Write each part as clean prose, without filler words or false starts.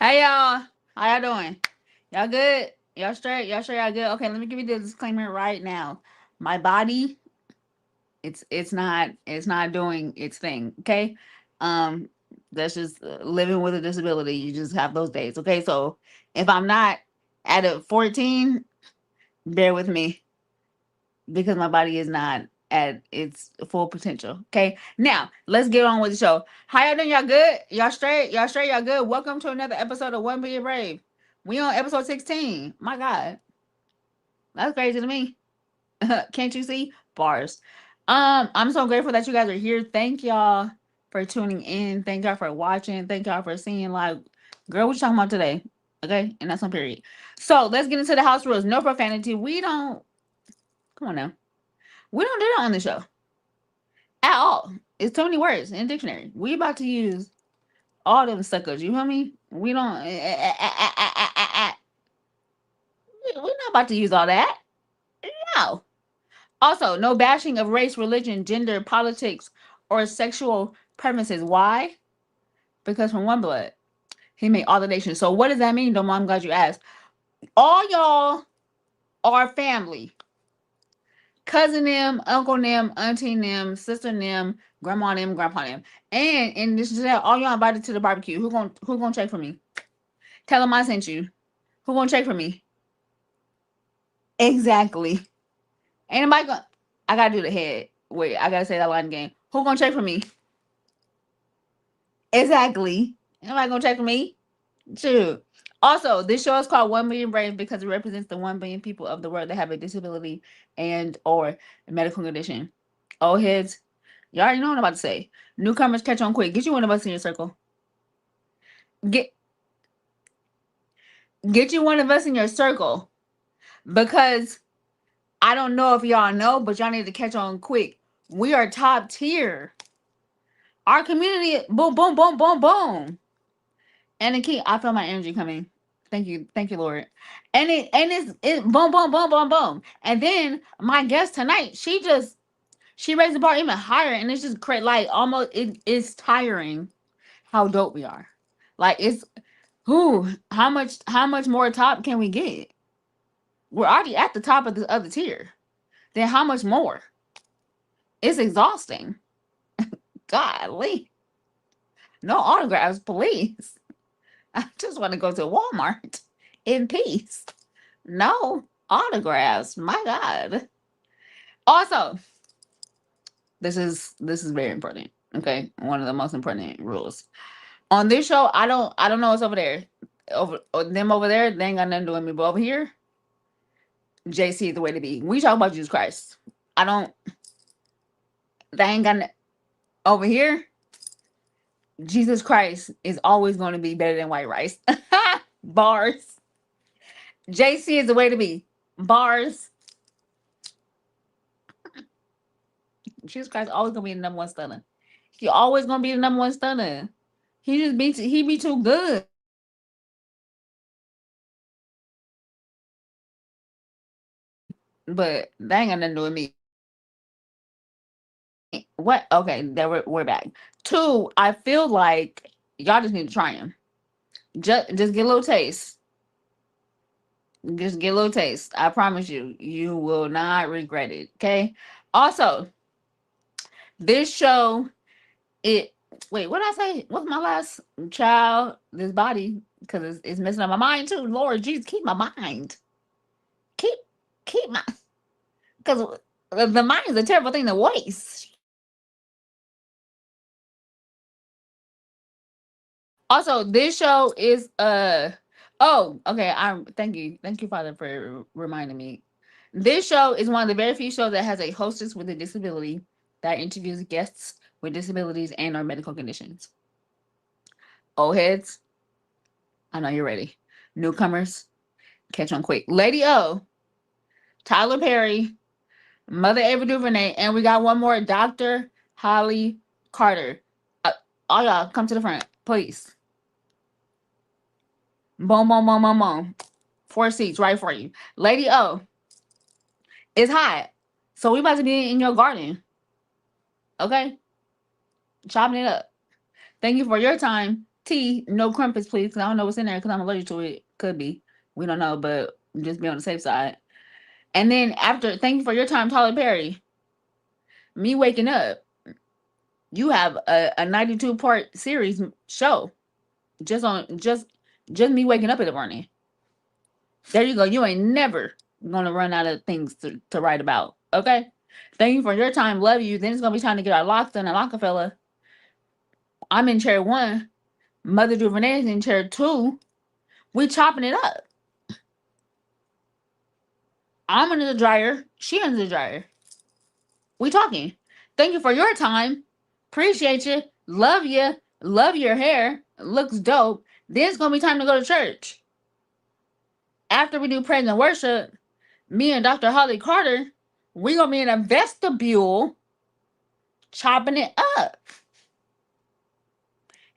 Hey y'all, how y'all doing? Y'all good? Y'all straight? Y'all sure y'all good? Okay, let me give you the disclaimer right now. My body, it's not doing its thing. Okay, um, that's just living with a disability. You just have those days. Okay, so if I'm not at a 14, bear with me because my body is not at its full potential. Okay, now let's get on with the show. How y'all doing? Y'all good? Y'all straight? Y'all straight? Y'all good? Welcome to another episode of One Billion Brave. We on episode 16. My God, that's crazy to me. Can't you see? Bars. I'm so grateful that you guys are here. Thank y'all for tuning in. Thank y'all for watching. Thank y'all for seeing. Like, girl, what you talking about today? Okay, and that's on period. So let's get into the house rules. No profanity. We don't. Come on now. We don't do that on the show at all. It's too many words in the dictionary. We about to use all them suckers. You feel me? We don't. We're not about to use all that. No. Also, no bashing of race, religion, gender, politics, or sexual preferences. Why? Because from one blood, he made all the nations. So what does that mean, Domo? I'm glad you asked. All y'all are family. Cousin them, uncle them, auntie them, sister them, grandma them, grandpa them. And in this is that all y'all invited to the barbecue. Who gonna check for me? Tell them I sent you. Who gonna check for me? Exactly. Ain't nobody gonna I gotta do the head. Wait, I gotta say that line again. Who gonna check for me? Exactly. Ain't nobody gonna check for me. True. Also, this show is called 1 Million Braves because it represents the 1 billion people of the world that have a disability and or a medical condition. Old heads, you already know what I'm about to say. Newcomers, catch on quick. Get you one of us in your circle. Get get you one of us in your circle because I don't know if y'all know, but y'all need to catch on quick. We are top tier. Our community, boom, boom, boom, boom, boom. And the key, I feel my energy coming. Thank you, Lord. And it's boom, boom, boom, boom, boom. And then my guest tonight, she raised the bar even higher, and it's just great. Like almost, it's tiring how dope we are. Like it's who, how much more top can we get? We're already at the top of the other tier. Then how much more? It's exhausting. Golly, no autographs, please. I just want to go to Walmart in peace. No autographs. My God. Also, this is very important. Okay, one of the most important rules on this show. I don't know what's over there. Them over there, they ain't got nothing to do with me. But over here, JC is the way to be. We talk about Jesus Christ. I don't. They ain't got over here. Jesus Christ is always going to be better than white rice. Bars. JC is the way to be. Bars. Jesus Christ always gonna be the number one stunner. He always gonna be the number one stunner. He be too good. But that ain't got nothing to do with me. What? Okay, that we're back. Two, I feel like y'all just need to try him. Just get a little taste. Just get a little taste. I promise you, you will not regret it. Okay. Also, this show, it. Wait, what did I say? What's my last child? This body, because it's messing up my mind too. Lord Jesus, keep my mind. Keep keep my because the mind is a terrible thing to waste. Also, this show is oh, okay. I'm thank you, Father, for reminding me. This show is one of the very few shows that has a hostess with a disability that interviews guests with disabilities and or medical conditions. Old heads, I know you're ready. Newcomers, catch on quick. Lady O, Tyler Perry, Mother Ava DuVernay, and we got one more, Dr. Holly Carter. Uh, all y'all, come to the front, please. Boom, boom, boom, boom, boom. 4 seats right for you. Lady O, it's hot. So we about to be in your garden. Okay? Chopping it up. Thank you for your time. tea, no crumpets, please, because I don't know what's in there because I'm allergic to it. Could be. We don't know, but just be on the safe side. And then after, thank you for your time, Tyler Perry. Me waking up, you have a 92 part series show just on just me waking up in the morning. There you go. You ain't never gonna run out of things to write about. Okay. Thank you for your time. Love you. Then it's gonna be time to get our locks done at Rockefeller. I'm in chair 1. Mother Duvernay is in chair 2. We chopping it up. I'm under the dryer. She under the dryer. We talking. Thank you for your time. Appreciate you. Love you. Love your hair. Looks dope. Then it's gonna be time to go to church. After we do praise and worship, me and Dr. Holly Carter, we gonna be in a vestibule chopping it up.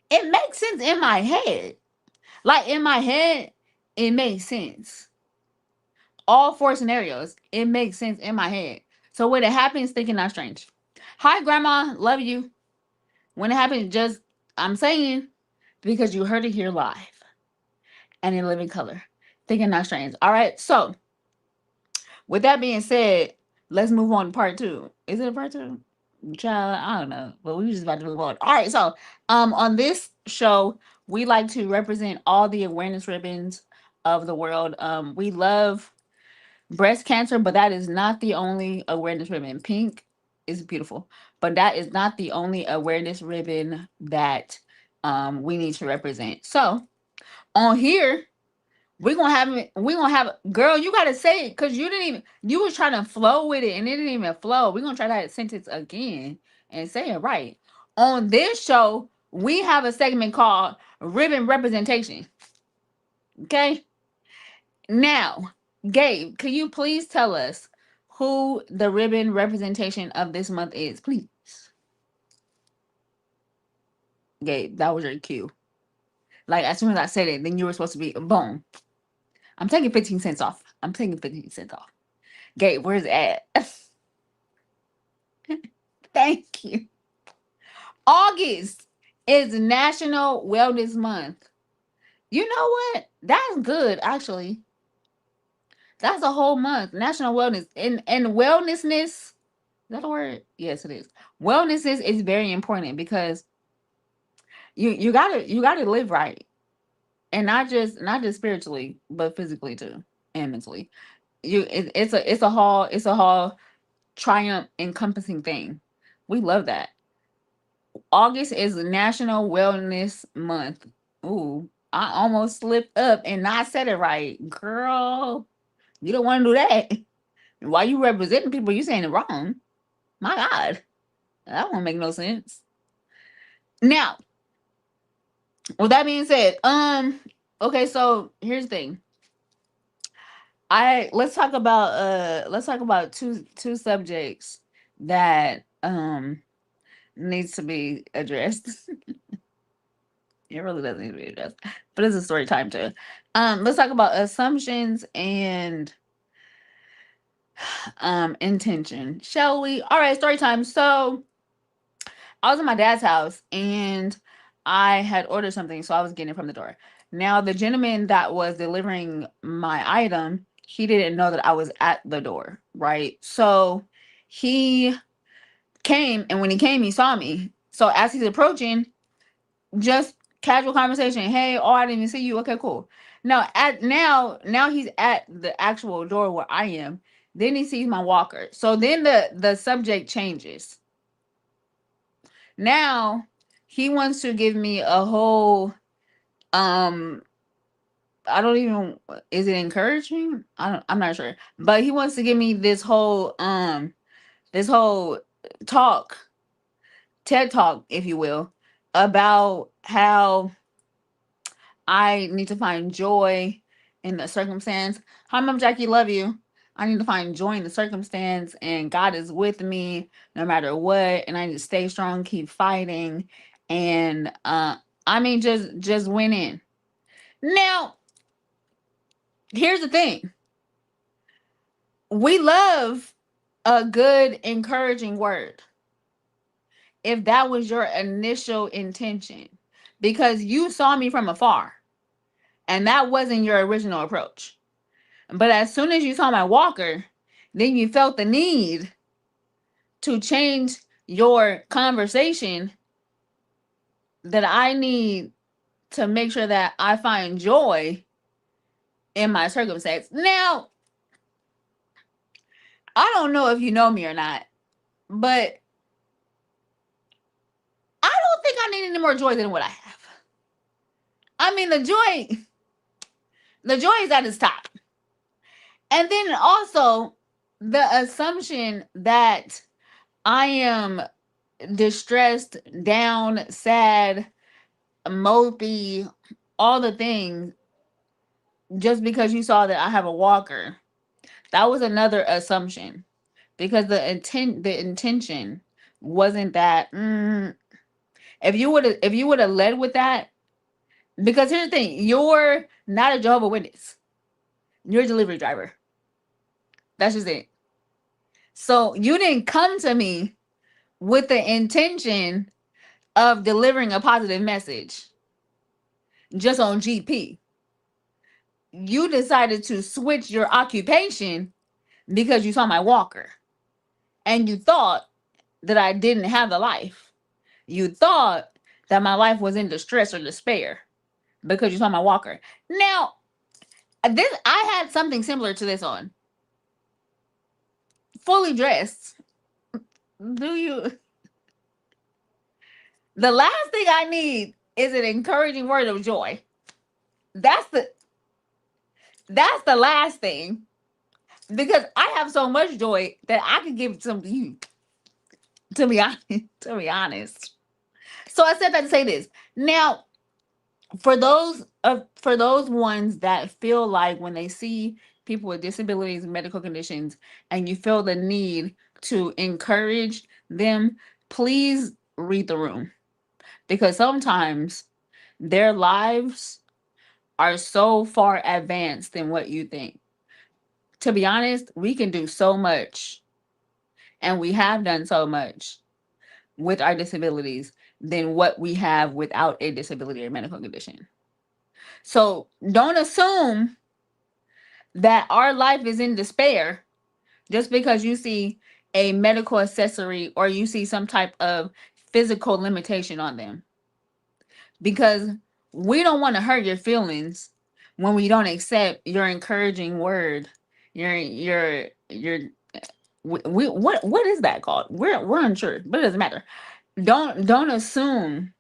It makes sense in my head. Like in my head, it makes sense. All 4 scenarios, it makes sense in my head. So when it happens, thinking not strange. Hi, Grandma. Love you. When it happens, just, I'm saying, because you heard it here live and in living color. Thinking not strange. All right. So with that being said, let's move on to part 2. Is it a part 2? Child, I don't know, but we just about to move on. All right, so on this show, we like to represent all the awareness ribbons of the world. We love breast cancer, but that is not the only awareness ribbon. Pink is beautiful, but that is not the only awareness ribbon that we need to represent. So on here, we're gonna have girl, you gotta say it because you was trying to flow with it and it didn't even flow. We're gonna try that sentence again and say it right. On this show, we have a segment called Ribbon Representation. Okay. Now, Gabe, can you please tell us who the ribbon representation of this month is, please? Gabe, that was your cue. Like as soon as I said it, then you were supposed to be boom. I'm taking 15 cents off. I'm taking 15 cents off. Gabe, where's it at? Thank you. August is National Wellness Month. You know what? That's good, actually. That's a whole month. National Wellness. And wellnessness, is that a word? Yes, it is. Wellness is very important because you gotta live right. And not just spiritually, but physically too. And mentally. It's a whole triumph encompassing thing. We love that. August is National Wellness Month. Ooh, I almost slipped up and not said it right. Girl, you don't want to do that. Why you representing people, you saying it wrong. My God. That won't make no sense. Now, with that being said, okay, so here's the thing. Let's talk about two subjects that needs to be addressed. It really doesn't need to be addressed. But it's a story time too. Let's talk about assumptions and intention. Shall we? All right, story time. So I was in my dad's house and I had ordered something, so I was getting it from the door. Now the gentleman that was delivering my item, he didn't know that I was at the door, right? So he came, and when he came, he saw me. So as he's approaching, just casual conversation. Hey, oh, I didn't even see you. Okay, cool. Now he's at the actual door where I am. Then he sees my walker. So then the subject changes. Now he wants to give me a whole um I don't even, is it encouraging? I'm not sure. But he wants to give me this whole talk, TED talk, if you will, about how I need to find joy in the circumstance. Hi, Mom Jackie, love you. I need to find joy in the circumstance, and God is with me no matter what. And I need to stay strong, keep fighting, and I mean, just win in. Now, here's the thing: we love a good, encouraging word if that was your initial intention. because you saw me from afar, and that wasn't your original approach. But as soon as you saw my walker, then you felt the need to change your conversation, that I need to make sure that I find joy in my circumstance. Now, I don't know if you know me or not, but I don't think I need any more joy than what I have. I mean, the joy is at its top. And then also the assumption that I am distressed, down, sad, mopey, all the things, just because you saw that I have a walker. That was another assumption, because the intention wasn't that. If you would have led with that, because here's the thing, you're not a Jehovah's Witness. You're a delivery driver. That's just it. So you didn't come to me with the intention of delivering a positive message just on GP. You decided to switch your occupation because you saw my walker, and you thought that I didn't have the life. You thought that my life was in distress or despair because you saw my walker. Now, this, I had something similar to this on. Fully dressed. Do you? The last thing I need is an encouraging word of joy. That's the last thing, because I have so much joy that I can give some to you. To be honest, So I said that to say this. Now, for those ones that feel like when they see people with disabilities and medical conditions, and you feel the need to encourage them, please read the room, because sometimes their lives are so far advanced than what you think. To be honest, we can do so much, and we have done so much with our disabilities than what we have without a disability or medical condition. So don't assume that our life is in despair just because you see a medical accessory or you see some type of physical limitation on them. Because we don't want to hurt your feelings when we don't accept your encouraging word. What is that called? We're unsure, but it doesn't matter. Don't assume,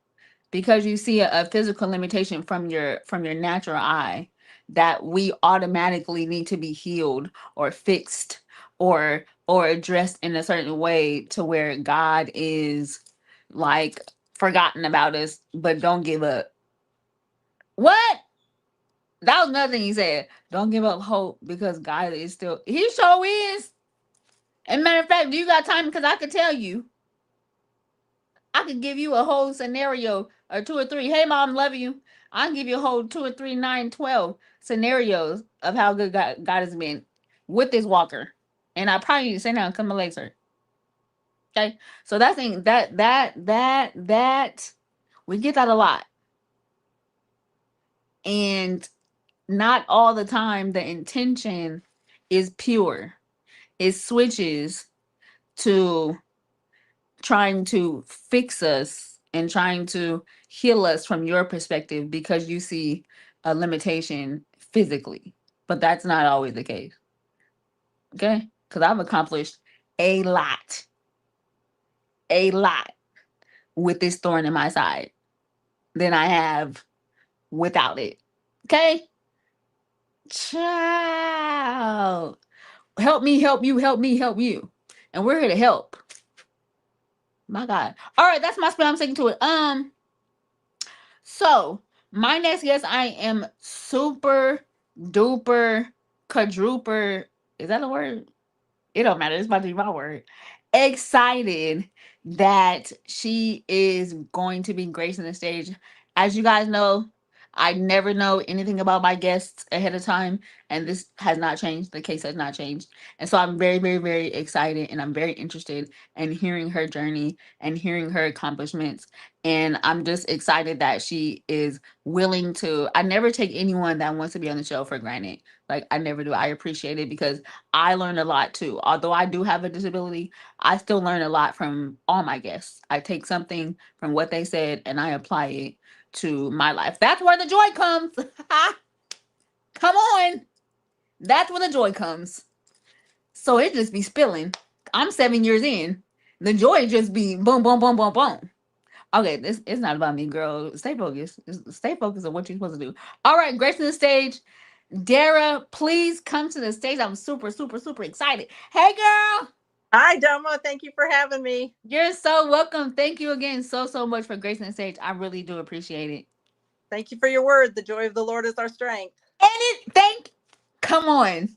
because you see a physical limitation from your natural eye, that we automatically need to be healed or fixed or addressed in a certain way to where God is like forgotten about us. But don't give up. What? That was another thing he said. Don't give up hope, because God is still, he sure is. And matter of fact, do you got time? Because I could tell you, I could give you a whole scenario or two or three. Hey, mom, love you. I can give you a whole 2 or 3, 9, 12 scenarios of how good God has been with this walker. And I probably need to sit down and come to later. Okay. So that's thing that we get that a lot. And not all the time the intention is pure. It switches to trying to fix us and trying to heal us from your perspective because you see a limitation physically. But that's not always the case. Okay? Because I've accomplished a lot with this thorn in my side than I have without it. Okay? Child. Help me, help you, help me, help you. And we're here to help. My God. All right, that's my spiel. I'm sticking to it. So my next guest, I am super duper quadruper. Is that a word? It don't matter. It's about to be my word. Excited that she is going to be gracing the stage. As you guys know, I never know anything about my guests ahead of time, and this has not changed. The case has not changed. And so I'm very, very, very excited, and I'm very interested in hearing her journey and hearing her accomplishments. And I'm just excited that she is willing to. I never take anyone that wants to be on the show for granted. Like, I never do. I appreciate it because I learn a lot too. Although I do have a disability, I still learn a lot from all my guests. I take something from what they said and I apply it to my life. That's where the joy comes. Come on. That's where the joy comes. So it just be spilling. I'm 7 years in. The joy just be boom, boom, boom, boom, boom. Okay, this it's not about me, girl. Stay focused. Stay focused on what you're supposed to do. All right, Grace to the stage. Dara, please come to the stage. I'm super, super, super excited. Hey, girl. Hi, Domo. Thank you for having me. You're so welcome. Thank you again so, so much for gracing the stage. I really do appreciate it. Thank you for your word. The joy of the Lord is our strength. And come on.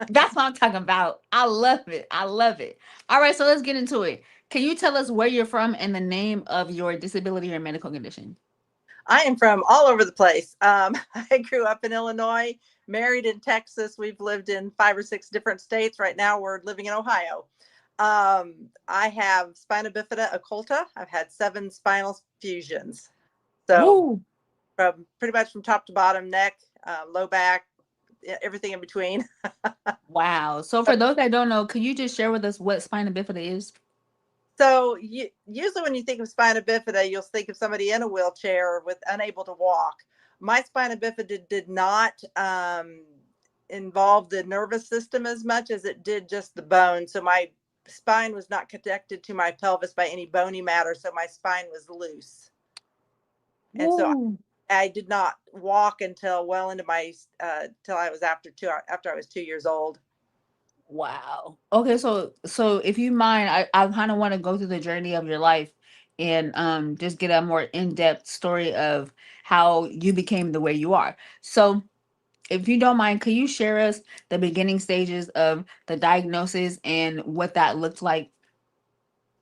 That's what I'm talking about. I love it. I love it. All right, so let's get into it. Can you tell us where you're from and the name of your disability or medical condition? I am from all over the place. I grew up in Illinois, married in Texas. We've lived in 5 or 6 different states. Right now, we're living in Ohio. I have spina bifida occulta. I've had 7 spinal fusions. So, Woo. from pretty much from top to bottom, neck, low back, everything in between. Wow. So for those that don't know, could you just share with us what spina bifida is? So usually when you think of spina bifida, you'll think of somebody in a wheelchair with unable to walk. My spina bifida did not involve the nervous system as much as it did just the bone. So my spine was not connected to my pelvis by any bony matter. So my spine was loose. And so Woo. I did not walk until well into my till I was after I was 2 years old. Wow. Okay, so if you mind, I kind of want to go through the journey of your life and just get a more in-depth story of how you became the way you are. So if you don't mind, could you share us the beginning stages of the diagnosis and what that looked like?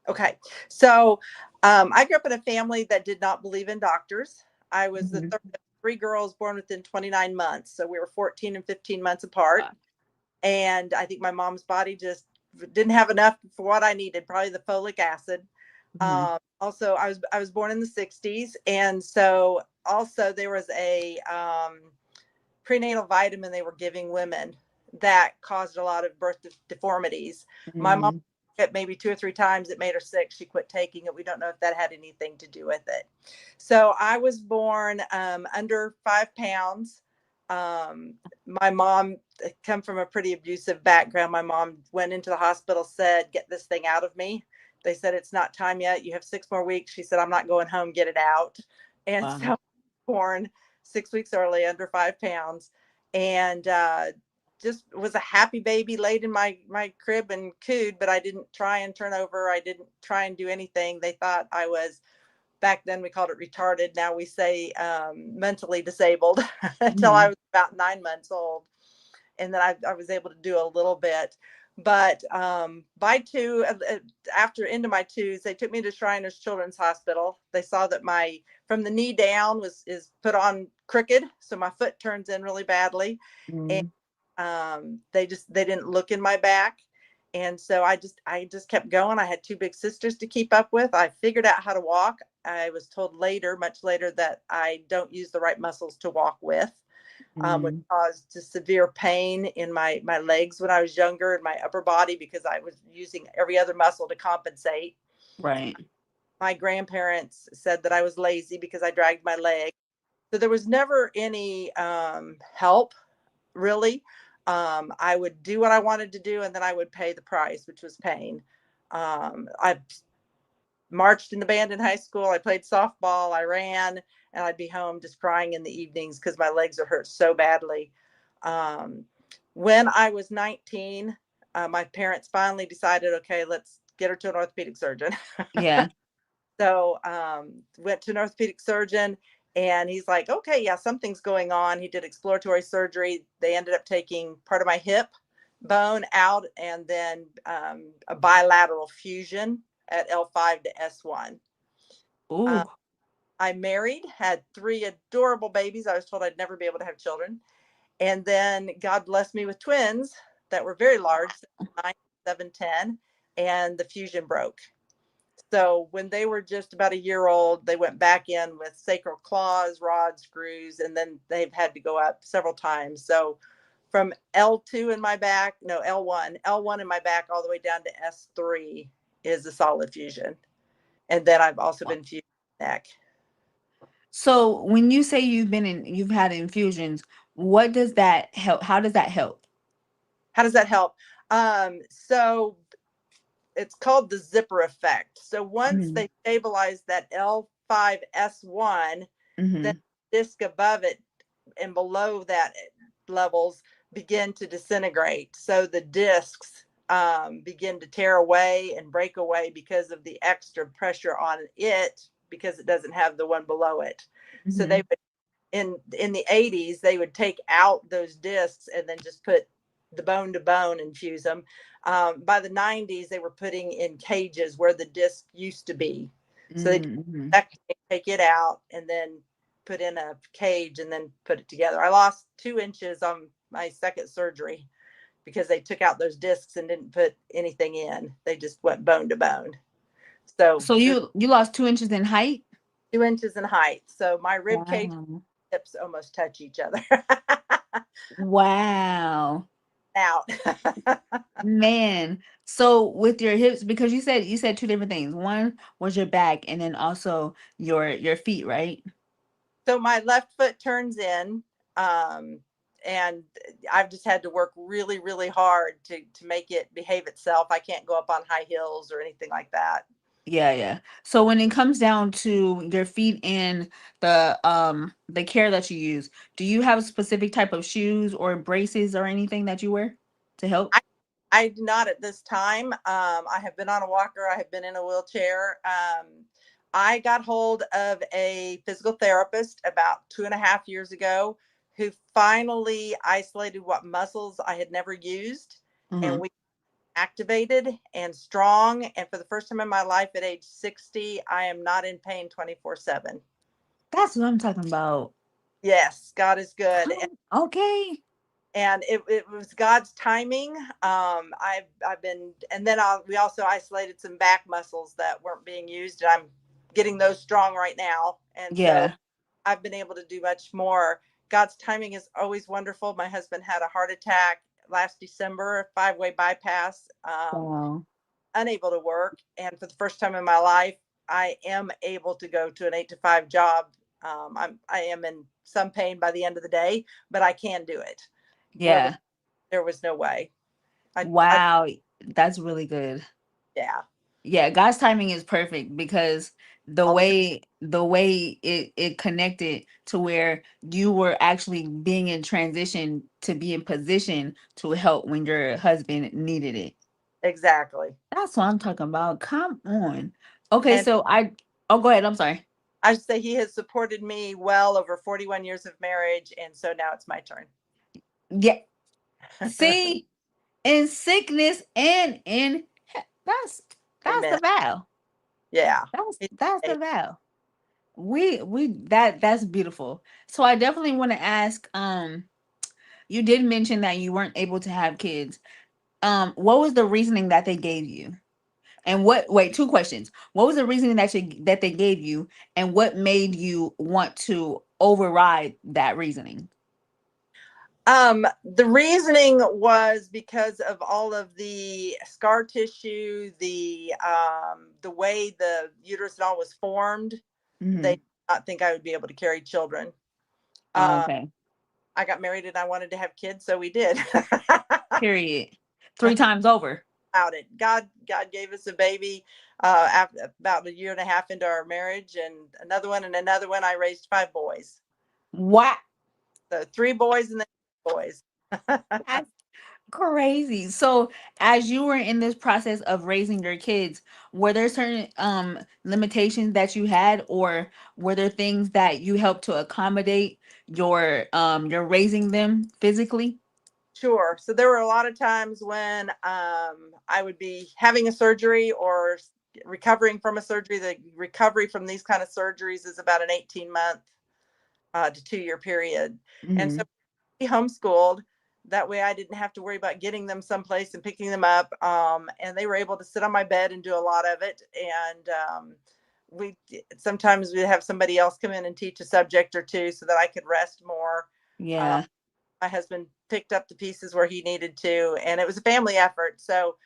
Okay. So I grew up in a family that did not believe in doctors. I was the Mhm. third of 3 girls born within 29 months. So we were 14 and 15 months apart. And I think my mom's body just didn't have enough for what I needed, probably the folic acid. Mhm. Also, I was born in the 60s. And so also there was a prenatal vitamin they were giving women that caused a lot of birth deformities. My mom, Mhm. it maybe 2 or 3 times, it made her sick. She quit taking it. We don't know if that had anything to do with it. So I was born under 5 pounds. My mom come from a pretty abusive background. My mom went into the hospital, said, "Get this thing out of me." They said, "It's not time yet. You have 6 more weeks." She said, "I'm not going home. Get it out." And Wow. so born 6 weeks early, under 5 pounds, and just was a happy baby, laid in my crib and cooed, but I didn't try and turn over. I didn't try and do anything. They thought I was, back then we called it retarded. Now we say mentally disabled until I Mhm. was about 9 months old. And then I was able to do a little bit. But by 2, after into my 2s, they took me to Shriners Children's Hospital. They saw that my from the knee down is put on crooked, so my foot turns in really badly, and Mhm. they didn't look in my back, and so I just kept going. I had 2 big sisters to keep up with. I figured out how to walk. I was told later, much later, that I don't use the right muscles to walk with, which Mhm. caused just severe pain in my legs when I was younger, and my upper body, because I was using every other muscle to compensate. Right. My grandparents said that I was lazy because I dragged my leg. So there was never any help, really. I would do what I wanted to do, and then I would pay the price, which was pain. I marched in the band in high school. I played softball. I ran, and I'd be home just crying in the evenings because my legs are hurt so badly. Um, when I was 19, my parents finally decided, okay, let's get her to an orthopedic surgeon. Yeah. So went to an orthopedic surgeon, and he's like, okay, yeah, something's going on. He did exploratory surgery. They ended up taking part of my hip bone out, and then a bilateral fusion at L5 to S1. Ooh. I married, had 3 adorable babies. I was told I'd never be able to have children. And then God blessed me with twins that were very large, 9, 7, 10, and the fusion broke. So when they were just about a year old, they went back in with sacral claws, rods, screws, and then they've had to go up several times. So from L2 in my back, no, L1 in my back, all the way down to S3 is a solid fusion. And then I've also been fused neck. So when you say you've had infusions, what does that help? How does that help? How does that help? So it's called the zipper effect. So once Mm-hmm. they stabilize that L5S1, then Mm-hmm. the disc above it and below that levels begin to disintegrate. So the discs begin to tear away and break away because of the extra pressure on it, because it doesn't have the one below it. So they Mm-hmm. would, in the 80s, they would take out those discs and then just put the bone to bone and fuse them. By the 90s, they were putting in cages where the disc used to be. So they Mm-hmm. take it out and then put in a cage and then put it together. I lost 2 inches on my second surgery because they took out those discs and didn't put anything in. They just went bone to bone. So So you lost 2 inches in height? 2 inches in height. So my rib cage Wow. hips almost touch each other. Wow. Out. Man. So with your hips, because you said two different things. One was your back and then also your feet, right? So my left foot turns in, um, and I've just had to work really, really hard to make it behave itself. I can't go up on high heels or anything like that. Yeah, yeah. So when it comes down to your feet and the care that you use, do you have a specific type of shoes or braces or anything that you wear to help? I, I do not at this time. I have been on a walker. I have been in a wheelchair. I got hold of a physical therapist about 2.5 years ago who finally isolated what muscles I had never used. And Hmm. we activated and strong. And for the first time in my life at age 60, I am not in pain 24/7. That's what I'm talking about. Yes, God is good. Okay. And it was God's timing. I've been, and then we also isolated some back muscles that weren't being used, and I'm getting those strong right now. And so Yeah. I've been able to do much more. God's timing is always wonderful. My husband had a heart attack last December, a 5-way bypass, Wow. unable to work. And for the first time in my life, I am able to go to an 8 to 5 job. I am in some pain by the end of the day, but I can do it. Where Yeah. there was no way. I Wow. That's really good. yeah, Yeah, God's timing is perfect because the all the time. way it connected to where you were actually being in transition to be in position to help when your husband needed it. Exactly. That's what I'm talking about. Come on. Okay, And so oh, go ahead. I'm sorry. I should say he has supported me well over 41 years of marriage, and so now it's my turn. Yeah. See, in sickness and in that's Amen. the vow. Yeah. That's the vow. We that's beautiful. So I definitely want to ask, you did mention that you weren't able to have kids. What was the reasoning that they gave you? And wait, two questions. What was the reasoning that they gave you, and what made you want to override that reasoning? The reasoning was because of all of the scar tissue, the way the uterus and all was formed. They Hmm. did not think I would be able to carry children. Uh, Okay. I got married and I wanted to have kids, so we did. Period. Three times over. About it. God gave us a baby after about a year and a half into our marriage, and another one and another one. I raised 5 boys, What? so 3 boys and then boys. That's crazy. So, as you were in this process of raising your kids, were there certain limitations that you had, or were there things that you helped to accommodate your raising them physically? Sure. So there were a lot of times when I would be having a surgery or recovering from a surgery. The recovery from these kind of surgeries is about an 18-month to 2-year period. And so Hmm. we homeschooled. That way I didn't have to worry about getting them someplace and picking them up. And they were able to sit on my bed and do a lot of it. And we sometimes we'd have somebody else come in and teach a subject or two so that I could rest more. Uh, Yeah. my husband picked up the pieces where he needed to, and it was a family effort. So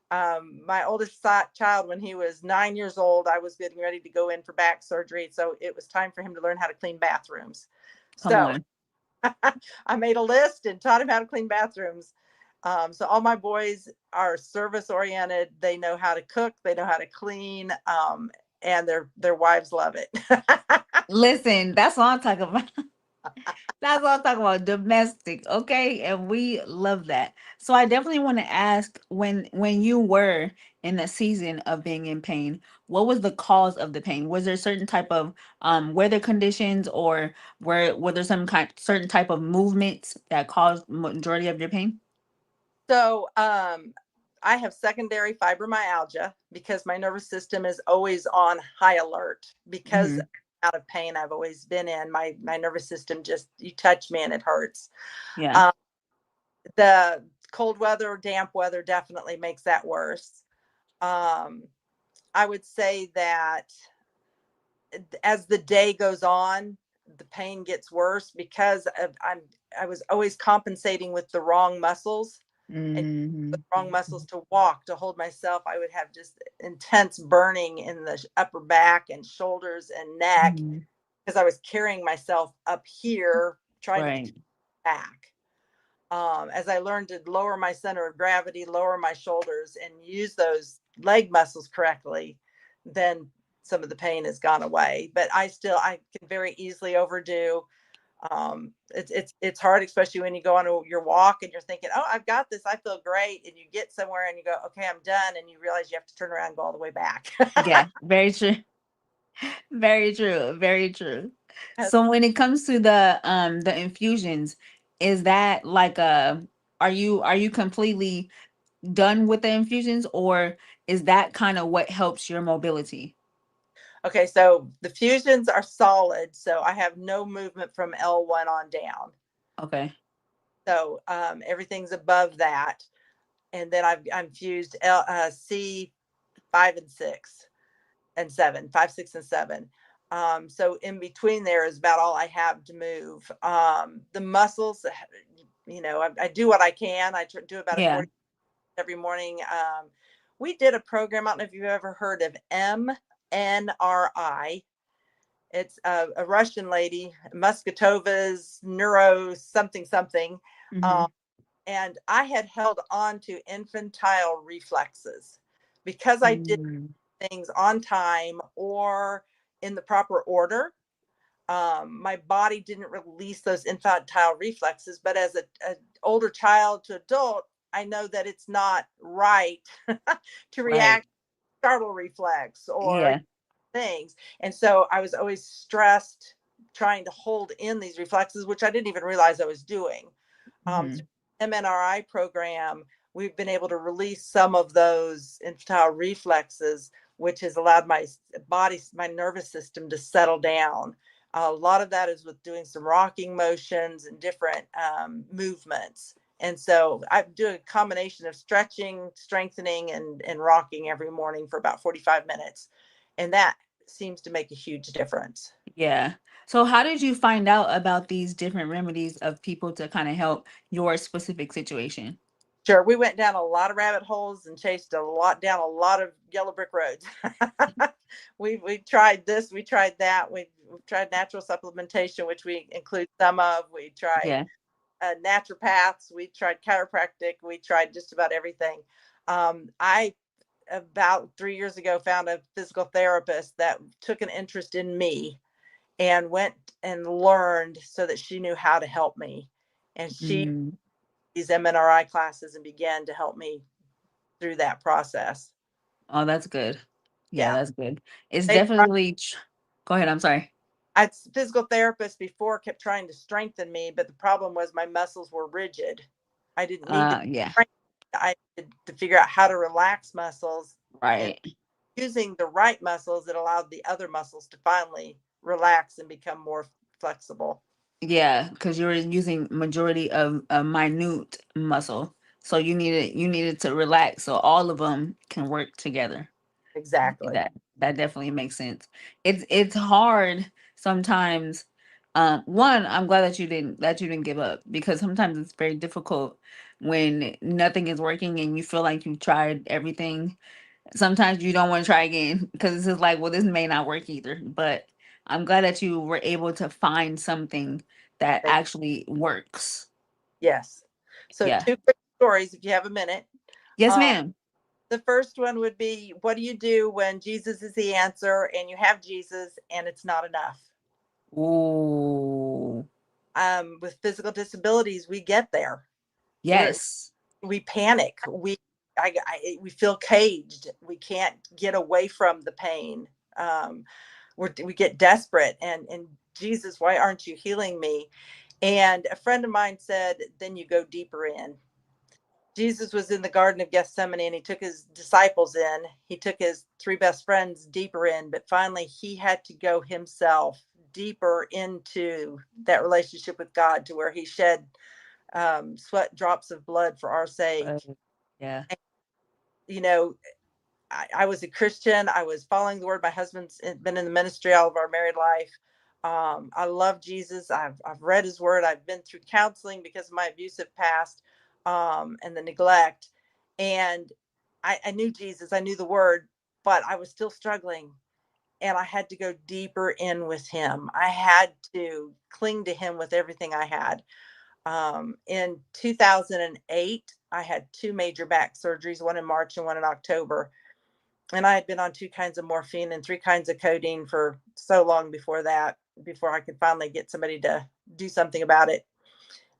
my oldest child, when he was 9 years old, I was getting ready to go in for back surgery. So it was time for him to learn how to clean bathrooms. Come So on. I made a list and taught him how to clean bathrooms. So all my boys are service oriented. They know how to cook. They know how to clean. And their wives love it. Listen, that's what I'm talking about. That's what I'm talking about, domestic, okay? And we love that. So I definitely want to ask, when you were in a season of being in pain, what was the cause of the pain? Was there certain type of weather conditions, or were there some kind certain type of movements that caused majority of your pain? So I have secondary fibromyalgia because my nervous system is always on high alert because Hmm. out of pain I've always been in. My nervous system, just you touch me and it hurts. Yeah. Um, the cold weather, damp weather definitely makes that worse. Um, I would say that as the day goes on, the pain gets worse because I was always compensating with the wrong muscles, and the Hmm. wrong muscles to walk, to hold myself. I would have just intense burning in the upper back and shoulders and neck Hmm. because I was carrying myself up here trying to get Right. back. As I learned to lower my center of gravity, lower my shoulders, and use those leg muscles correctly, then some of the pain has gone away. But I can very easily overdo. It's hard, especially when you go on your walk and you're thinking, "Oh, I've got this. I feel great," and you get somewhere and you go, "Okay, I'm done," and you realize you have to turn around and go all the way back. Yeah, very true. Very true. Very true. So when it comes to the infusions, is that like are you completely done with the infusions, or is that kind of what helps your mobility? Okay, so the fusions are solid, so I have no movement from L1 on down. Okay. So everything's above that, and then I'm fused C 5 and 6 and 7, 5, 6, and 7. So in between there is about all I have to move. The muscles, I do what I can. Do about a Yeah. 40 every morning. We did a program. I don't know if you've ever heard of MNRI. It's a Russian lady, Muscatova's neuro something something. Mm-hmm. Um, and I had held on to infantile reflexes because I did Mm-hmm. things on time or in the proper order. My body didn't release those infantile reflexes, but as a older child to adult, I know that it's not right to Right. react startle reflex or Yeah. things. And so I was always stressed trying to hold in these reflexes, which I didn't even realize I was doing. Mm-hmm. Through the MNRI program, we've been able to release some of those infantile reflexes, which has allowed my body, my nervous system to settle down. A lot of that is with doing some rocking motions and different movements. And so I do a combination of stretching, strengthening, and rocking every morning for about 45 minutes. And that seems to make a huge difference. Yeah. So how did you find out about these different remedies of people to kind of help your specific situation? Sure, we went down a lot of rabbit holes and chased a lot down a lot of yellow brick roads. We tried this, we tried that, we've tried natural supplementation, which we include some of. We tried Yeah. naturopaths, we tried chiropractic, we tried just about everything. I about 3 years ago found a physical therapist that took an interest in me and went and learned so that she knew how to help me. And she Mm. these MNRI classes and began to help me through that process. Oh, that's good. Yeah, Yeah. that's good. It's They tried, definitely Go ahead, I'm sorry. I physical therapists before kept trying to strengthen me, but the problem was my muscles were rigid. I didn't need to Yeah. train. I needed to figure out how to relax muscles, and Right. using the right muscles that allowed the other muscles to finally relax and become more flexible. Yeah, because you're using majority of a minute muscle, so you needed to relax so all of them can work together. Exactly. That definitely makes sense. It's hard sometimes. One, I'm glad that you didn't give up, because sometimes it's very difficult when nothing is working and you feel like you've tried everything. Sometimes you don't want to try again because it's just like, well, this may not work either. But I'm glad that you were able to find something that actually works. Yes. So Yeah. two quick stories, if you have a minute. Yes, Um, ma'am. the first one would be, what do you do when Jesus is the answer and you have Jesus and it's not enough? Ooh. With physical disabilities, we get there. We're Yes. we panic. We feel caged. We can't get away from the pain. Um, we get desperate, and Jesus, why aren't you healing me? And a friend of mine said, then you go deeper in. Jesus was in the Garden of Gethsemane and he took his disciples in. He took his three best friends deeper in, but finally he had to go himself deeper into that relationship with God, to where he shed sweat drops of blood for our sake. Uh, yeah. And, you know, I was a Christian. I was following the word. My husband's been in the ministry all of our married life. I love Jesus. I've read his word. I've been through counseling because of my abusive past, and the neglect. And I knew Jesus. I knew the word, but I was still struggling. And I had to go deeper in with him. I had to cling to him with everything I had. In 2008, I had two major back surgeries, one in March and one in October. And I had been on two kinds of morphine and three kinds of codeine for so long before that, before I could finally get somebody to do something about it.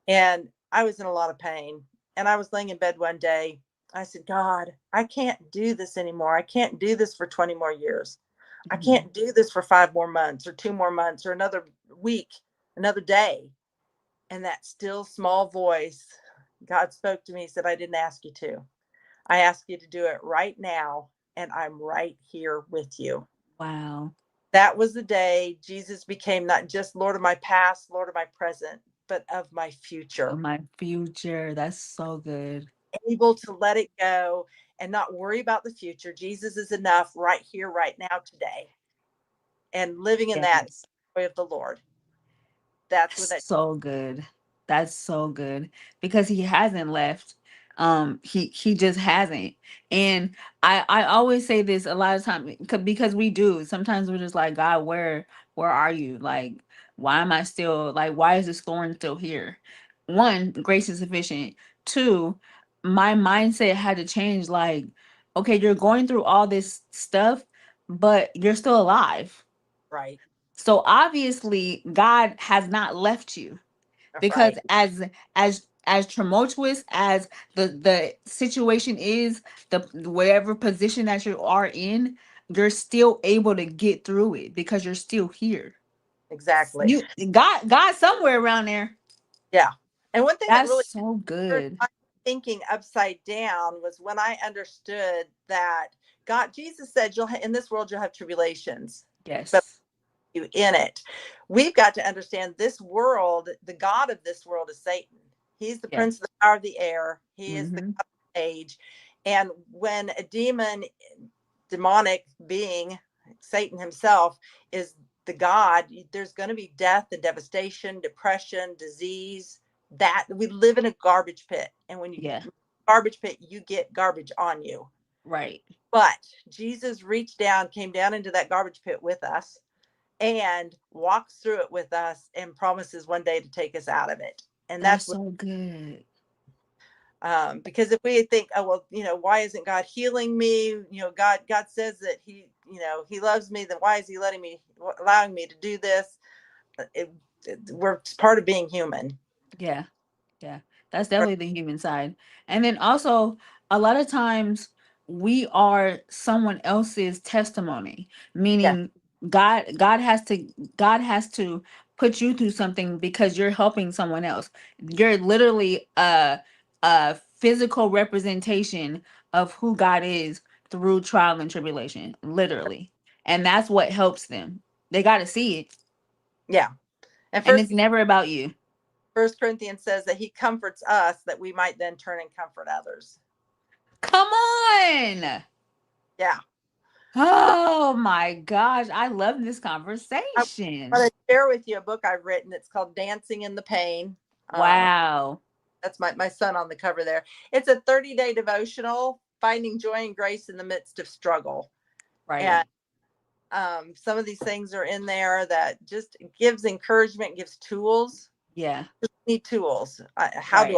And I was in a lot of pain. And I was laying in bed one day. I said, God, I can't do this anymore. I can't do this for 20 more years. I Mhm. can't do this for 5 more months or 2 more months or another week, another day. And that still small voice, God spoke to me, he said, I didn't ask you to. I ask you to do it right now, and I'm right here with you. Wow. That was the day Jesus became not just Lord of my past, Lord of my present, but of my Of future. my future. That's so good. Able to let it go and not worry about the future. Jesus is enough right here, right now, today. And living in that Yes. joy of the Lord. That's what that. So good. That's so good, because he hasn't left. He just hasn't. And I always say this a lot of times, because we do. Sometimes we're just like, God, where are you? Like, why am I still, like, why is this thorn still here? One, grace is sufficient. Two, my mindset had to change. Like, okay, you're going through all this stuff, but you're still alive. Right. So obviously God has not left you, because Right. as tumultuous as the situation is, the whatever position that you are in, you're still able to get through it because you're still here. Exactly. You God somewhere around there. Yeah. And one thing that That's really so turned good. my thinking upside down was when I understood that God, Jesus said, "You'll in this world you'll have tribulations, but Yes. you in it." We've got to understand this world. The God of this world is Satan. He's the Yes. prince of the power of the air. He is the Mm-hmm. God of the age. And when a demonic being, Satan himself, is the God, there's going to be death and devastation, depression, disease. That we live in a garbage pit, and when you Yeah. garbage pit, you get garbage on you. Right. But Jesus reached down, came down into that garbage pit with us, and walks through it with us, and promises one day to take us out of it. And That's that's what, so good. because if we think, oh well, why isn't God healing me? God says that he loves me. Then why is he allowing me to do this? We're part of being human. Yeah. Yeah, that's definitely the human side. And then also, a lot of times we are someone else's testimony, Yes, meaning God has to put you through something because you're helping someone else. You're literally a physical representation of who God is through trial and tribulation, literally. And that's what helps them. They got to see it. Yeah. And And it's never about you. First Corinthians says that he comforts us that we might then turn and comfort others. Come on. Yeah. Oh my gosh. I love this I conversation. want to share with you a book I've written. It's called Dancing in the Pain. Wow. That's my son on the cover there. It's a 30-day devotional, finding joy and grace in the midst of struggle. Right. And some of these things are in there that just gives encouragement, gives tools. Yeah. Just need tools. Right.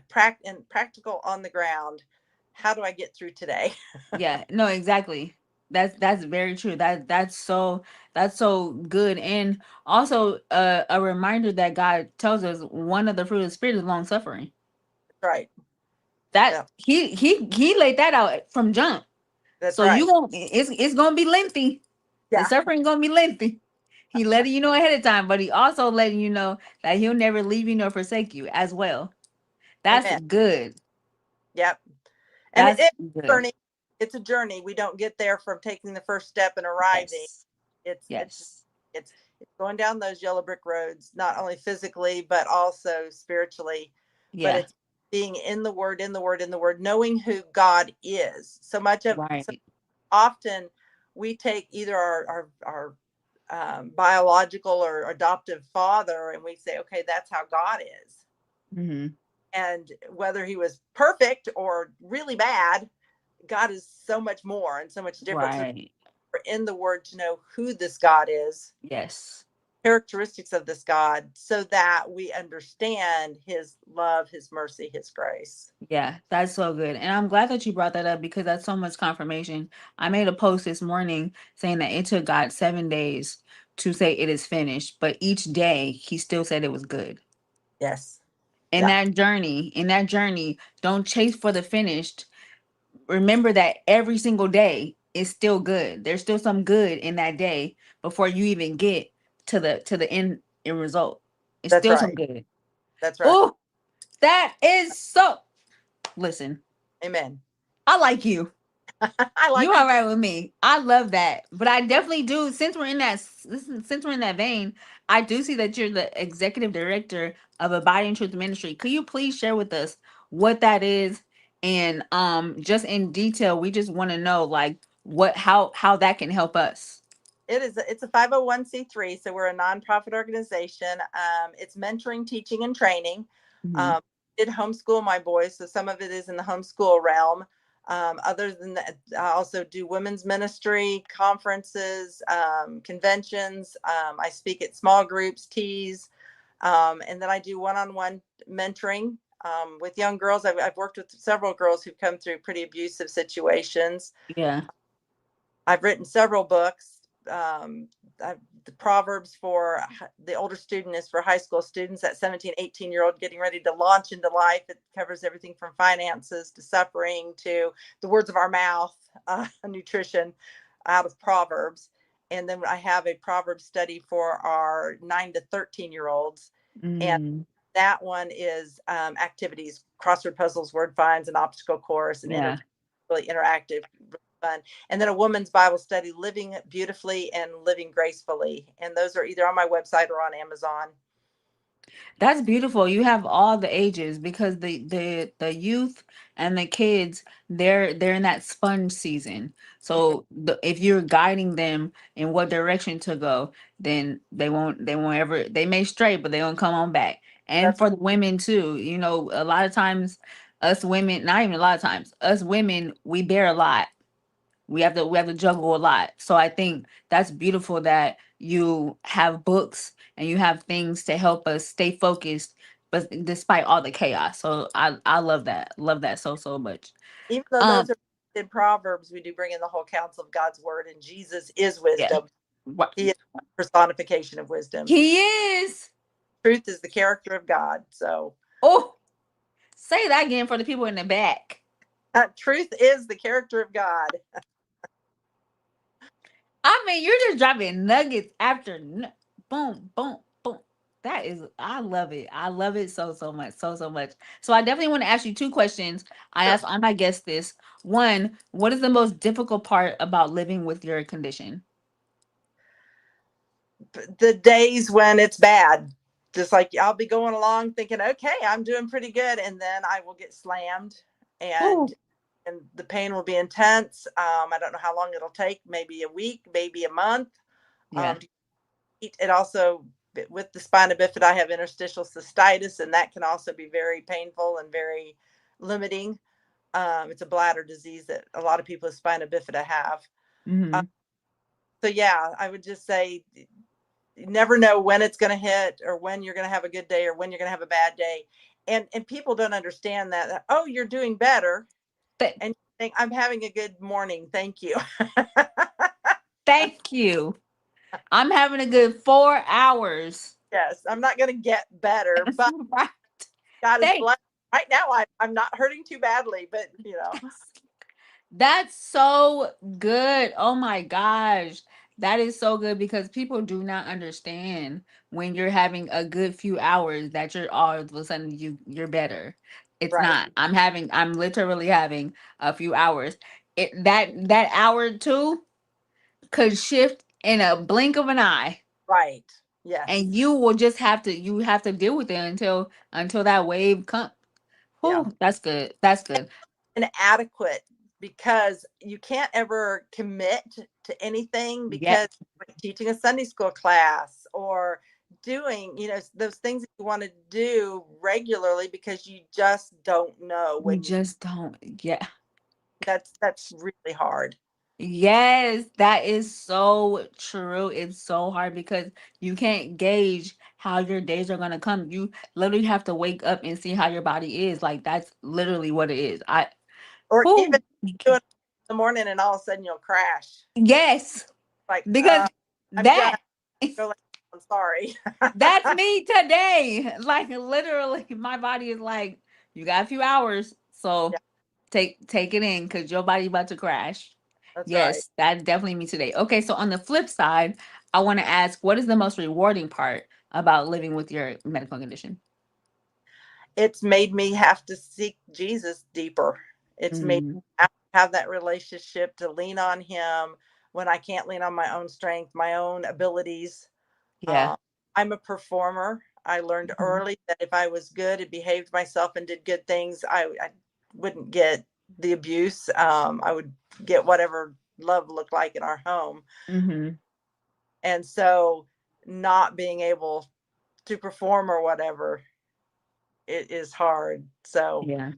Practical on the ground? How do I get through today? Yeah. No, exactly. That's very true. That's so good. And also a reminder that God tells us one of the fruit of the spirit is long suffering. Right. That Yeah, he laid that out from jump. that's So you right. won't it's gonna be lengthy. The Yeah. suffering gonna be lengthy. He letting you know ahead of time, but he also letting you know that he'll never leave you nor forsake you as well. That's Amen. good. Yep. And That's good. journey. It's a journey. We don't get there from taking the first step and arriving. Yes. It's it's Yes. it's it's going down those yellow brick roads, not only physically but also spiritually. But Yeah. it's being in the Word, in the Word, in the Word, knowing who God is. So Right. often we take either our biological or adoptive father, and we say, okay, that's how God is. Hmm. And whether he was perfect or really bad, God is so much more and so much different. So Right. we're in the Word to know who this God is, Yes. characteristics of this God, so that we understand his love, his mercy, his grace. Yeah, that's so good. And I'm glad that you brought that up because that's so much confirmation. I made a post this morning saying that it took God 7 days to say it is finished, but each day he still said it was good. Yes. In Yeah. that journey, don't chase for the finished. Remember that every single day is still good. There's still some good in that day before you even get to the end result. It's That's still some right. good. That's right. Oh, that is so. Listen, Amen. I like you. I You like you all too. right with me. I love that. But I definitely do since we're in that vein, I do see that you're the executive director of Abiding Truth Ministry. Could you please share with us what that is? And just in detail, we just want to know like what how that can help us. It's a 501c3, so we're a nonprofit organization. It's mentoring, teaching, and training. Mhm. Um, I did homeschool my boys, so some of it is in the homeschool realm. Other than that, I also do women's ministry, conferences, conventions. I speak at small groups, teas, and then I do one-on-one mentoring with young girls. I've worked with several girls who've come through pretty abusive situations. Yeah. I've written several books. The Proverbs for the older student is for high school students, that 17, 18-year-old getting ready to launch into life. It covers everything from finances to suffering to the words of our mouth, nutrition out of Proverbs. And then I have a Proverbs study for our 9 to 13-year-olds. And Mm, that one is activities, crossword puzzles, word finds, an obstacle course, and yeah. really interactive, really fun. And then a woman's Bible study, Living Beautifully and Living Gracefully. And those are either on my website or on Amazon. That's beautiful. You have all the ages because the youth and the kids, they're in that sponge season. Mhm. So if you're guiding them in what direction to go, then they won't ever they may stray, but they won't come on back. And That's for the women too, a lot of times us women, not even a lot of times, us women, we bear a lot. We have to juggle a lot. So I think that's beautiful that you have books and you have things to help us stay focused, but despite all the chaos. So I love that. Love that so much. even though those Um are in Proverbs, we do bring in the whole counsel of God's word, and Jesus is yeah. wisdom. What He is personification of wisdom. he is. Truth is the character of God. So Oh, say that again for the people in the back. truth is the character of God. I mean, you're just dropping nuggets after boom, boom, boom. That is, I love it. I love it so, so much. So, so much. So, I definitely want to ask you two questions. I Sure. asked all my guests this. One, what is the most difficult part about living with your condition? The days when it's bad, just like I'll be going along thinking, okay, I'm doing pretty good, and then I will get slammed, and Oh, the pain will be intense. I don't know how long it'll take, maybe a week, maybe a month. yeah. To eat. It also, with the spina bifida, I have interstitial cystitis, and that can also be very painful and very limiting. It's a bladder disease that a lot of people with spina bifida have. Uh, Mm-hmm. so yeah, I would just say you never know when it's going to hit, or when you're going to have a good day, or when you're going to have a bad day. And people don't understand that, oh, you're doing better, Th- and you think, I'm having a good morning, thank you. Thank you. I'm having a good 4 hours. Yes, I'm not going to get better, but Right. God is Thank. blessed. Right now, I'm not hurting too badly, but That's so good. Oh my gosh. That is so good because people do not understand when you're having a good few hours that you're all of a sudden you're better. It's right, not. I'm literally having a few hours. That hour or two could shift in a blink of an eye. right, And yes, you have to deal with it until that wave comes. yeah. Whew, that's good. That's good. Inadequate, because you can't ever commit to anything, Yep. because like teaching a Sunday school class, or doing, those things that you want to do regularly, because you just don't know You when you just don't. Yeah. that's really hard. Yes, that is so true. It's so hard because you can't gauge how your days are gonna come. You literally have to wake up and see how your body is. Like that's literally what it is. Or even Who? do it in the morning, and all of a sudden you'll crash, Yes, like, because I'm done, that go, I'm sorry. that's me today. Like literally, my body is like, you got a few hours, Yeah, so take it in because your body about to crash. that's right. Yes, that's definitely me today. Okay, so on the flip side, I want to ask, what is the most rewarding part about living with your medical condition? It's made me have to seek Jesus deeper. It's made Mm, me have that relationship, to lean on Him when I can't lean on my own strength, my own abilities. yeah. Um, I'm a performer. I learned Mhm. early that if I was good and behaved myself and did good things, I wouldn't get the abuse. I would get whatever love looked like in our home. Mhm. And so, not being able to perform or whatever, it is hard. So, Yeah.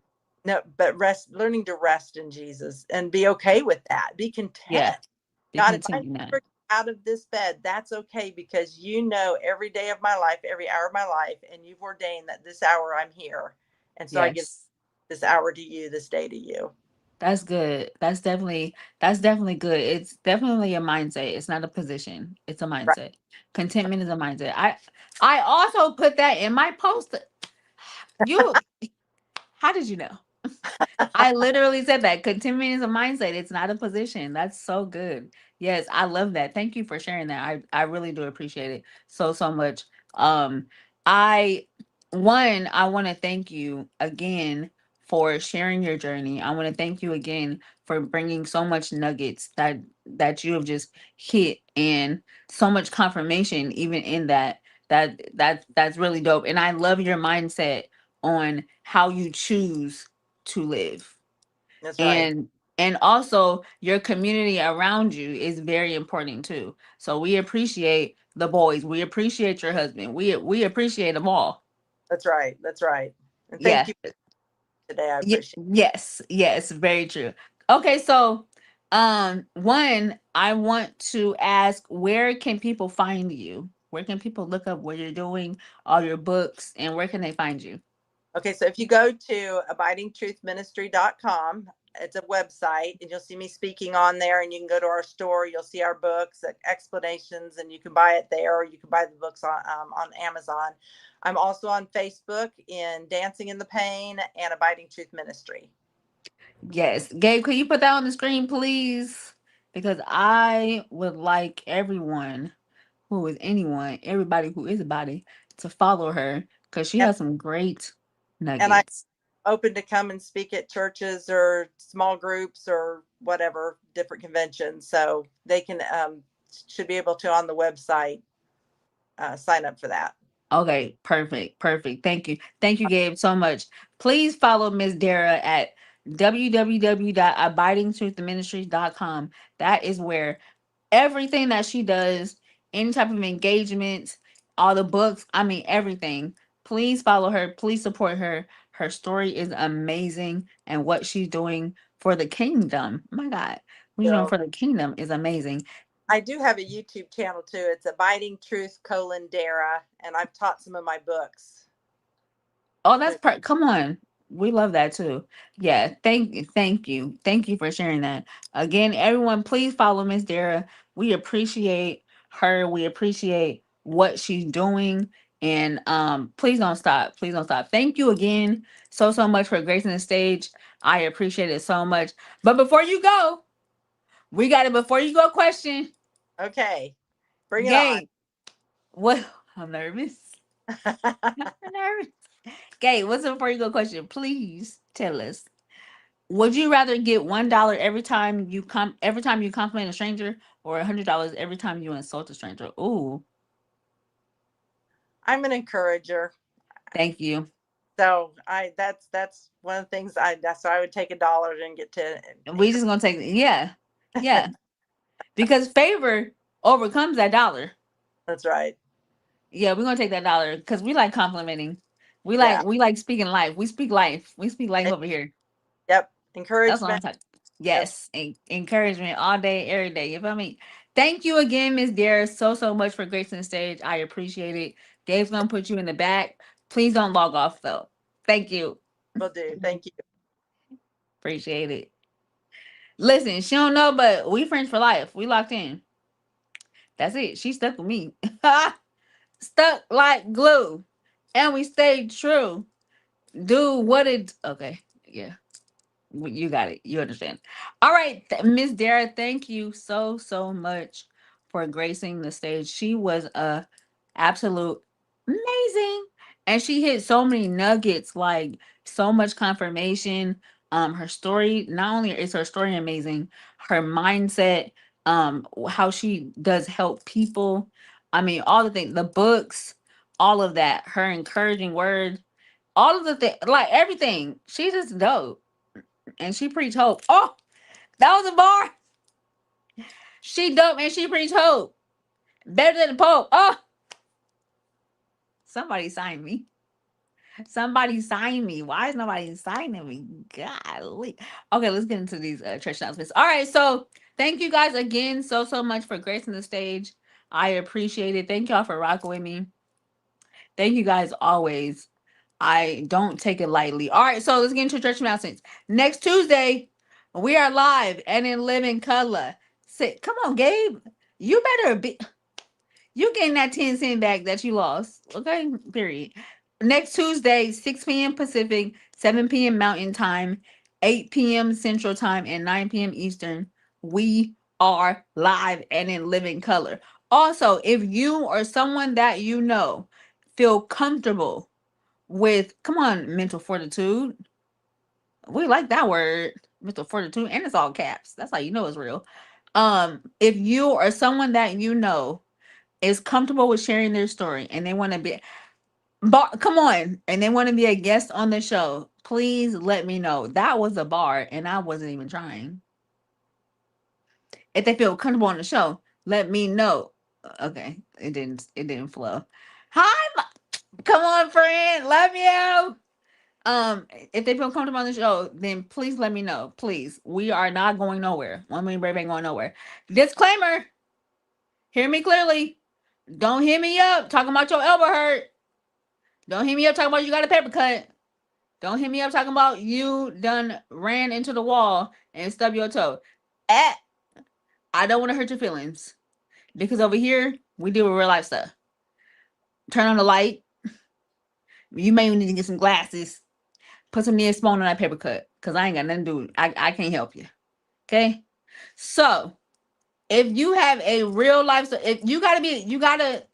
no, but learning to rest in Jesus and be okay with that. Be Yeah. content. Be God, if I content that. never get out of this bed, that's okay, because you know every day of my life, every hour of my life, and you've ordained that this hour I'm here. And so I give Yes. this hour to you, this day to you. That's good. That's definitely good. It's definitely a mindset. It's not a position. It's a Right. mindset. Contentment is a mindset. I also put that in my post. You how did you know? I literally said that contentment is a mindset. It's not a position. That's so good. Yes, I love that. Thank you for sharing that. I really do appreciate it so so much. I I want to thank you again for sharing your journey. I want to thank you again for bringing so much nuggets that you have just hit, and so much confirmation even in that. That's really dope. And I love your mindset on how you choose to live, That's right. and also your community around you is very important too. So we appreciate the boys, we appreciate your husband, we appreciate them all. That's right. That's right. And thank Yeah. you today. I appreciate Yes, yes, very true. Okay, so one, I want to ask, where can people find you? Where can people look up what you're doing, all your books, and where can they find you? it. Okay, so if you go to abidingtruthministry.com, it's a website, and you'll see me speaking on there, and you can go to our store. You'll see our books, explanations, and you can buy it there, or you can buy the books on Amazon. I'm also on Facebook in Dancing in the Pain and Abiding Truth Ministry. Yes. Gabe, can you put that on the screen, please? Because I would like everyone who is anyone, everybody who is a body, to follow her because she and, has some great and I'm nuggets. open to come and speak at churches or small groups or whatever, different conventions. So they can should be able to on the website sign up for that. Okay, perfect, perfect. Thank you, Gabe, so much. Please follow Miss Dara at www.abidingtruthministries.com. That is where everything that she does, any type of engagement, all the books, I mean everything. Please follow her. Please support her. Her story is amazing, and what she's doing for the kingdom. My God, what she's doing So for the kingdom is amazing. I do have a YouTube channel too. It's Abiding Truth Dara, and I've taught some of my books. Oh, come on. We love that too. Yeah, thank you for sharing that. Again, everyone, please follow Miss Dara. We appreciate her. We appreciate what she's doing. And please don't stop. Please don't stop. Thank you again so much for gracing the stage. I appreciate it so much. But before you go, we got it before you go question. Okay, bring it on. Gay. What I'm nervous. I'm nervous. Gay, what's the before you go question? Please tell us. Would you rather get $1 every time you compliment a stranger, or $100 every time you insult a stranger? Ooh, I'm an encourager. thank you. So that's one of the things that's why I would take $1 and get to We encourage. just gonna take yeah, because favor overcomes that dollar. That's right. Yeah, we're gonna take that dollar because we like complimenting. Yeah. We like speaking life. We speak life. We speak life And, over here. yep. That's what I'm Encouragement. talking. That's Yes, encouragement all day, every day. You feel me? Thank you again, Miss Dara, so much for gracing the stage. I appreciate it. Dave's gonna put you in the back. Please don't log off though. Thank you. will do. Thank you. Appreciate it. Listen, she don't know, but we friends for life. We locked in. That's it. She stuck with me. Stuck like glue. And we stayed true. Do what it okay. Yeah. You got it. You understand. All right, Miss Dara, thank you so much for gracing the stage. She was a absolute amazing, and she hit so many nuggets, like so much confirmation. Her story, not only is her story amazing, her mindset, how she does help people. I mean, all the things, the books, all of that, her encouraging word, all of the things, like everything. She's just dope, and she preach hope. Oh, that was a bar. She dope and she preach hope. Better than the Pope. Oh, somebody sign me. Somebody sign me. Why is nobody signing me? Golly. Okay, let's get into these church announcements. All right, so thank you guys again so much for gracing the stage. I appreciate it. Thank y'all for rocking with me. Thank you guys always. I don't take it lightly. All right, so let's get into church announcements. Next Tuesday, we are live and in living color. Sit, come on, Gabe. You better be. You getting that 10 cent back that you lost. Okay, period. Next Tuesday, 6 p.m. Pacific, 7 p.m. Mountain Time, 8 p.m. Central Time, and 9 p.m. Eastern. We are live and in living color. Also, if you or someone that you know feel comfortable with, come on, mental fortitude. We like that word, mental fortitude, and it's all caps. That's how you know it's real. If you or someone that you know is comfortable with sharing their story and they want to be come on, and they want to be a guest on the show, please let me know. That was a bar and I wasn't even trying. If they feel comfortable on the show, let me know. Okay, it didn't flow. Hi, come on, friend, love you. If they feel comfortable on the show, then please let me know. Please, we are not going nowhere. One Million Brave ain't going nowhere. Disclaimer: hear me clearly. Don't hit me up talking about your elbow hurt. Don't hit me up talking about you got a paper cut. Don't hit me up talking about you done ran into the wall and stubbed your toe. Eh, I don't want to hurt your feelings because over here we deal with real life stuff. Turn on the light. You may need to get some glasses. Put some Neosporin on that paper cut because I ain't got nothing to do. I can't help you. Okay. So if you have a real life, if you gotta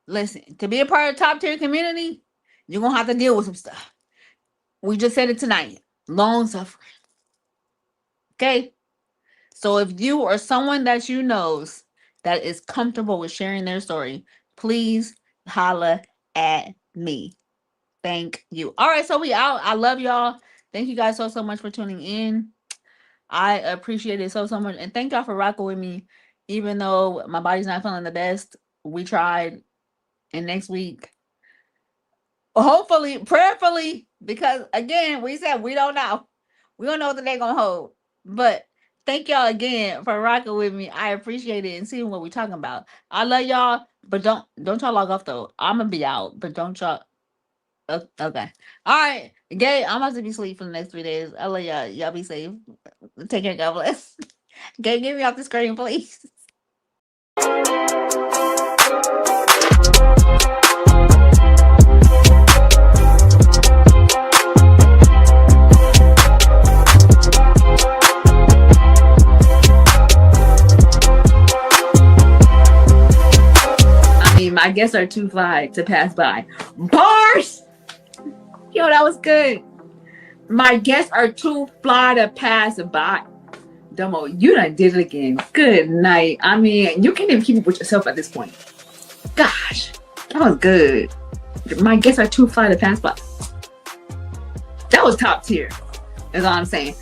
Listen, to be a part of the top tier community, you're gonna have to deal with some stuff. We just said it tonight. Long suffering. Okay? So if you or someone that you knows that is comfortable with sharing their story, please holla at me. Thank you. All right, so we out. I love y'all. Thank you guys so much for tuning in. I appreciate it so much. And thank y'all for rocking with me. Even though my body's not feeling the best, we tried. And next week, hopefully, prayerfully, because again, we said we don't know. We don't know what they're gonna hold. But thank y'all again for rocking with me. I appreciate it and seeing what we're talking about. I love y'all, but don't y'all log off though. I'm gonna be out, but don't y'all. Okay. All right. Gay, I'm about to be asleep for the next 3 days. I love y'all. Y'all be safe. Take care. God bless. Gay, get me off the screen, please. My guests are too fly to pass by. Bars! Yo, that was good. My guests are too fly to pass by. Domo, you done did it again. Good night. I mean, you can't even keep up with yourself at this point. Gosh, that was good. My guests are too fly to pass by. That was top tier. That's all I'm saying.